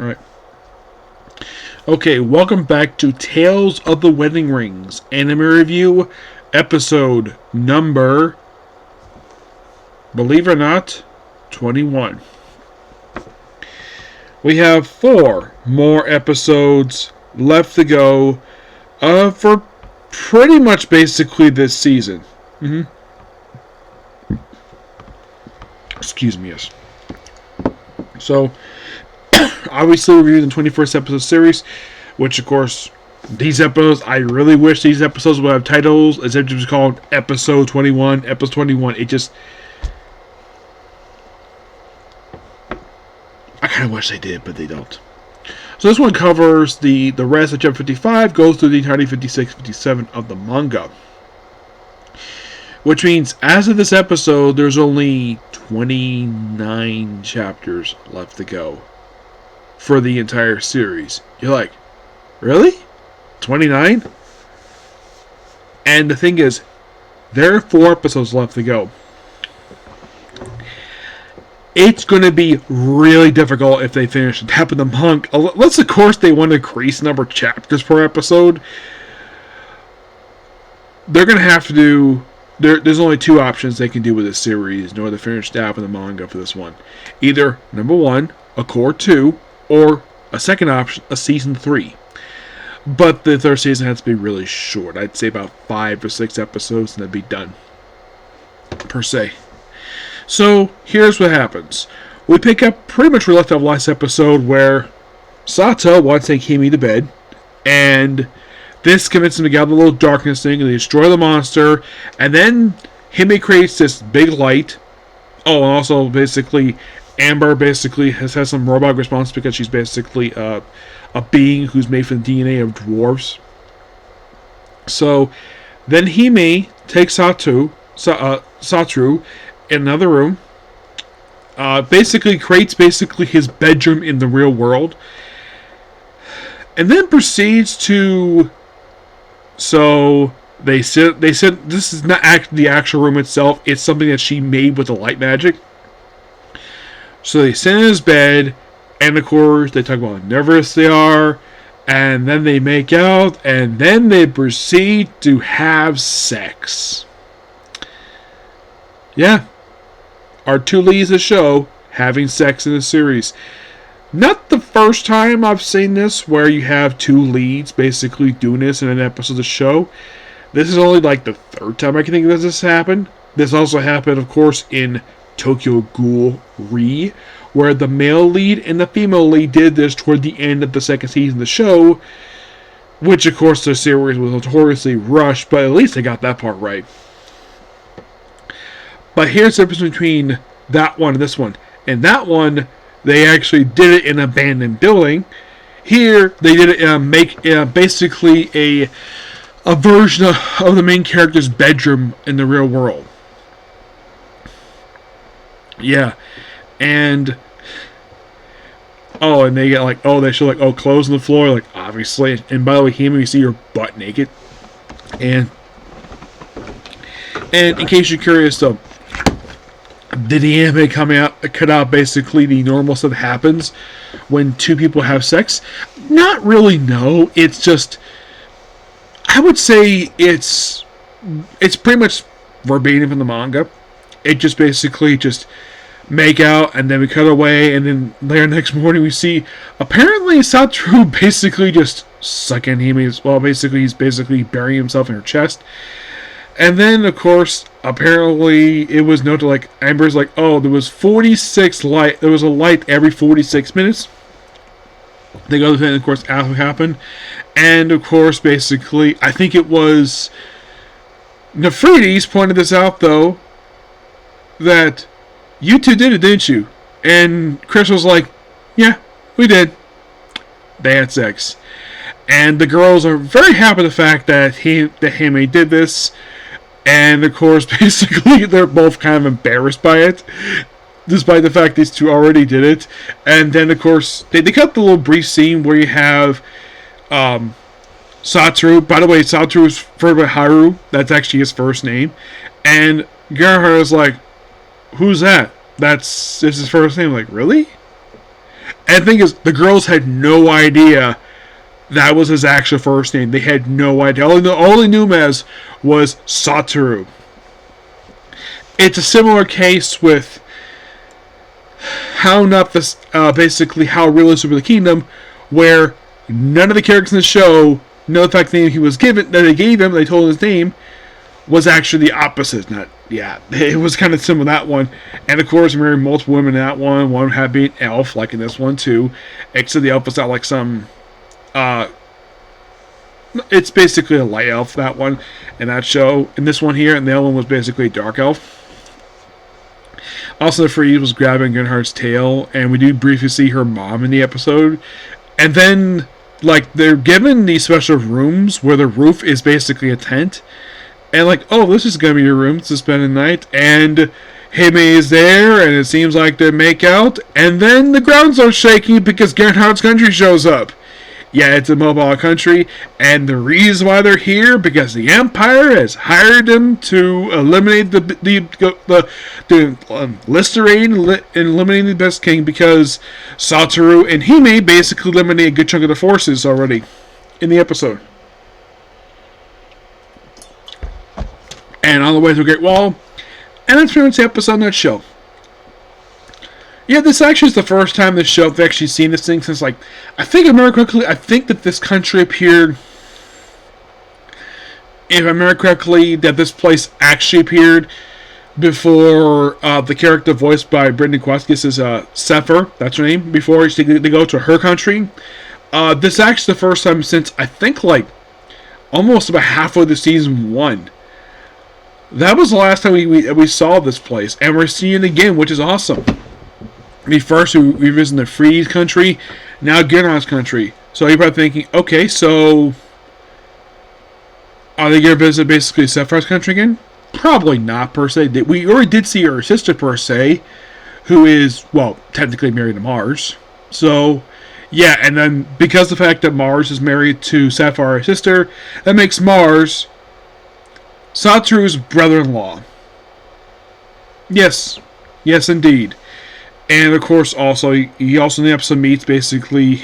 Alright. Okay, welcome back to Tales of the Wedding Rings Anime Review, episode number, believe it or not, 21. We have 4 more episodes left to go for pretty much basically this season. Excuse me, yes. So, obviously we're reviewing the 21st episode series, which of course, these episodes, I really wish these episodes would have titles, as if it was called episode 21, episode 21, it just, I kind of wish they did, but they don't. So this one covers the rest of chapter 55, goes through the entirety 56, 57 of the manga. Which means, as of this episode, there's only 29 chapters left to go for the entire series. You're like, really? 29? And the thing is, there are 4 episodes left to go. It's going to be really difficult if they finish Attack of the Monk. Unless, of course, they want to increase the number of chapters per episode. They're going to have to do... There's only 2 options they can do with this series in order to finish Attack of the Manga for this one. Either, number 1, a Core 2, or a second option, a Season 3. But the third season has to be really short. I'd say about 5 or 6 episodes and that'd be done. Per se. So, here's what happens. We pick up pretty much where we left off last episode, where Sato wants to take Hime to bed, and this convinces him to get out of the little darkness thing, and they destroy the monster, and then Hime creates this big light. Oh, and also, basically, Amber basically has some robot response because she's basically a being who's made from the DNA of dwarves. So, then Hime takes Satoru in another room, basically creates his bedroom in the real world, and then proceeds to... So, they said this is not the actual room itself, it's something that she made with the light magic. So they sit in his bed, and of course, they talk about how nervous they are, and then they make out, and then they proceed to have sex. Yeah. Our 2 leads of the show having sex in the series. Not the first time I've seen this, where you have 2 leads basically doing this in an episode of the show. This is only like the 3rd time I can think that this happened. This also happened, of course, in Tokyo Ghoul Re, where the male lead and the female lead did this toward the end of the 2nd season of the show, which, of course, the series was notoriously rushed, but at least they got that part right. But here's the difference between that one and this one. In that one, they actually did it in an abandoned building. Here, they did it basically a version of the main character's bedroom in the real world. Yeah. And... Oh, and they get like... Oh, they show like... Oh, clothes on the floor. Like, obviously. And by the way, Hime, you see your butt naked. And in case you're curious, though... Did the anime cut out basically the normal stuff that happens when 2 people have sex? Not really, no. It's just... I would say it's pretty much verbatim from the manga. It just basically just make out, and then we cut away, and then later next morning we see apparently Satoru basically just sucking Hime as well. Basically, he's basically burying himself in her chest. And then, of course, apparently it was noted, like, Amber's like, oh, there was a light every 46 minutes. They go to the thing, of course, after what happened. And, of course, basically, I think it was Nefrides pointed this out, though, that you 2 did it, didn't you? And Chris was like, yeah, we did. They had sex. And the girls are very happy with the fact that Hime did this. And, of course, basically, they're both kind of embarrassed by it, despite the fact these 2 already did it. And then, of course, they cut the little brief scene where you have Satoru. By the way, Satoru is referred by Haru. That's actually his first name. And Gerhard is like, who's that? This is his first name. Like, really? And the thing is, the girls had no idea that was his actual first name. They had no idea. All they knew him as was Satoru. It's a similar case with How Not the basically How Realistic for the Kingdom, where none of the characters in the show know the fact the name he was given, that they gave him, they told him his name, was actually the opposite. It was kind of similar to that one. And of course, married multiple women in that one. One had been an elf, like in this one too. Except the elf was not like some. It's basically a light elf, that one, in that show. In this one here, and the other one was basically a dark elf. Also, the Freeze was grabbing Gunhart's tail, and we do briefly see her mom in the episode. And then, like, they're given these special rooms where the roof is basically a tent. And like, oh, this is going to be your room to spend the night. And Hime is there, and it seems like they make out. And then the ground starts shaking because Gernhardt's country shows up. Yeah, it's a mobile country. And the reason why they're here, because the Empire has hired them to eliminate the Listerine and eliminating the Best King, because Satoru and Hime basically eliminated a good chunk of the forces already in the episode. And on the way to the Great Wall. And that's pretty much the episode on that show. Yeah, this actually is the first time this show I've actually seen this thing since, like, I think that this country appeared, if I remember correctly, that this place actually appeared before the character voiced by Brittany Kowalskis is Sepher, that's her name, before they go to her country. This is actually the first time since, I think, like, almost about halfway through season 1. That was the last time we saw this place, and we're seeing it again, which is awesome. First we visited the Freeze country, now Gernhardt's country. So you're probably thinking, okay, so are they going to visit basically Sephir's country again? Probably not, per se. We already did see her sister, per se, who is, well, technically married to Mars. So, yeah, and then because of the fact that Mars is married to Sapphire's sister, that makes Mars Satoru's brother-in-law. Yes, indeed. And of course, also he also in the episode meets basically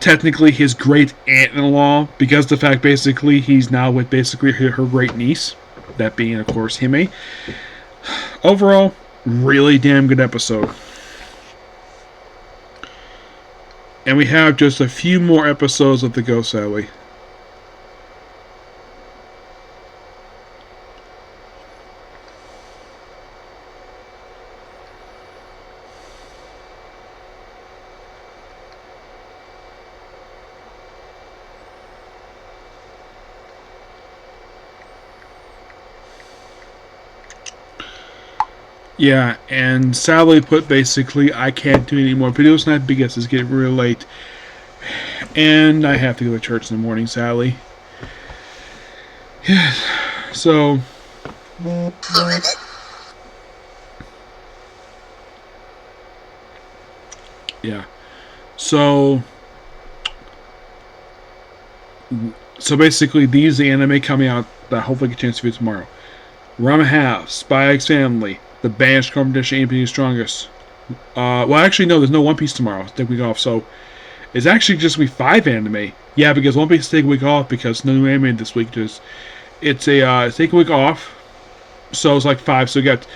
technically his great aunt-in-law, because of the fact basically he's now with basically her great niece, that being of course Hime. Overall, really damn good episode. And we have just a few more episodes of the go, sadly. Yeah, and sadly put, basically, I can't do any more videos tonight because it's getting really late. And I have to go to church in the morning, sadly. Yeah, so... yeah. So basically, these are the anime coming out that hopefully get a chance to view tomorrow. Ranma Half, Spy X Family, The Banished Competition, AP's Strongest. Well, actually, no, there's no One Piece tomorrow. Take a week off, so it's actually just going to be 5 anime. Yeah, because One Piece is taking a week off because no new anime this week. It's taking a week off, so it's like 5. So you got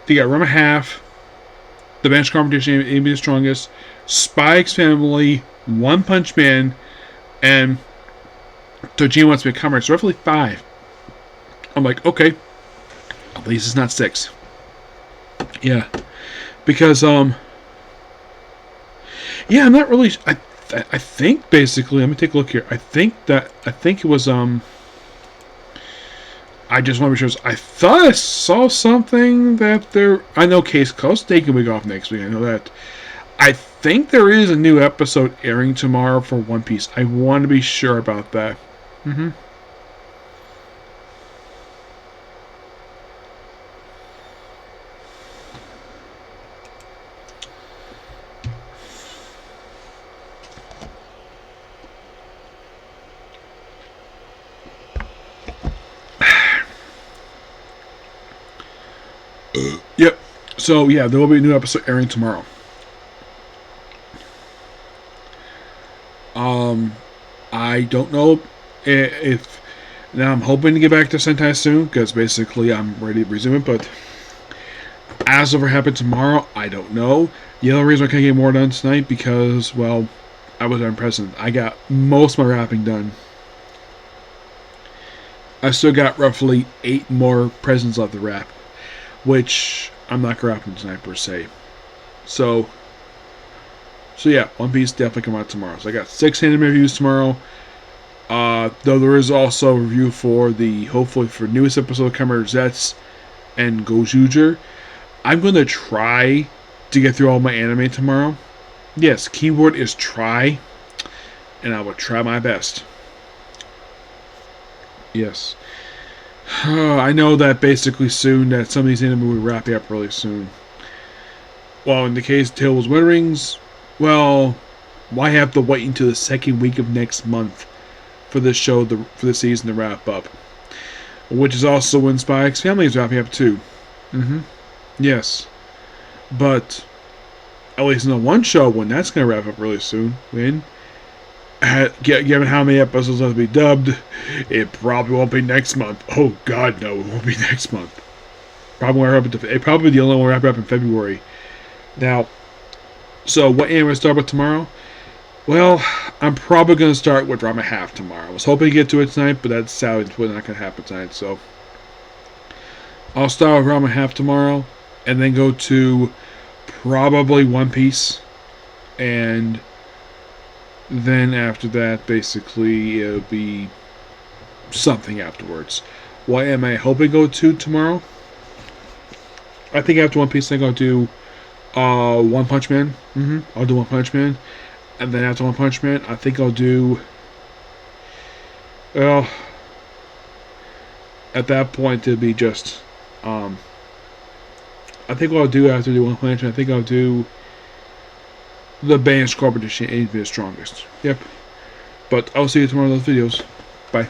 Ranma Half, The Banished Competition, AP's Strongest, Spy X Family, One Punch Man, and Tojima Wants to Be a Comrade. So roughly 5. I'm like, okay. At least it's not 6. Yeah. Because, yeah, I'm not really... I think, basically... Let me take a look here. I think it was, I just want to be sure. I thought I saw something that there... I know Case Close taking a week off next week. I know that. I think there is a new episode airing tomorrow for One Piece. I want to be sure about that. Mm-hmm. Yep. So, yeah, there will be a new episode airing tomorrow. I don't know if now I'm hoping to get back to Sentai soon because basically I'm ready to resume it. But as of what happens tomorrow, I don't know. The other reason I can't get more done tonight because well, I was unpresent. I got most of my wrapping done. I still got roughly 8 more presents left to wrap, which I'm not wrapping tonight per se. So yeah, One Piece definitely come out tomorrow. So I got 6 anime reviews tomorrow. Though there is also a review for the hopefully for newest episode of Kamen Zets and Gojuger. I'm gonna try to get through all my anime tomorrow. Yes, keyword is try, and I will try my best. Yes. I know that basically soon that some of these anime will be wrapping up really soon. Well, in the case of Tales of Wind Rings, well, why have to wait until the second week of next month for this show for the season to wrap up? Which is also when Spy X Family is wrapping up too. Yes. But at least in the one show when that's going to wrap up really soon, given how many episodes have to be dubbed, it probably won't be next month. Oh God, no, it won't be next month. It probably the only one wrap up in February. Now, so what anime will start with tomorrow? Well, I'm probably going to start with Drama Half tomorrow. I was hoping to get to it tonight, but that's sadly not going to happen tonight. So I'll start with Drama Half tomorrow, and then go to probably One Piece, and then after that, basically, it'll be something afterwards. What am I hoping to go to tomorrow? I think after One Piece, I think I'll do One Punch Man. I'll do One Punch Man. And then after One Punch Man, I think I'll do... Well, at that point, it'll be just... I think what I'll do after I do One Punch Man, I think I'll do... The Banished Corporation Aim to be the strongest. Yep. But I'll see you tomorrow in those videos. Bye.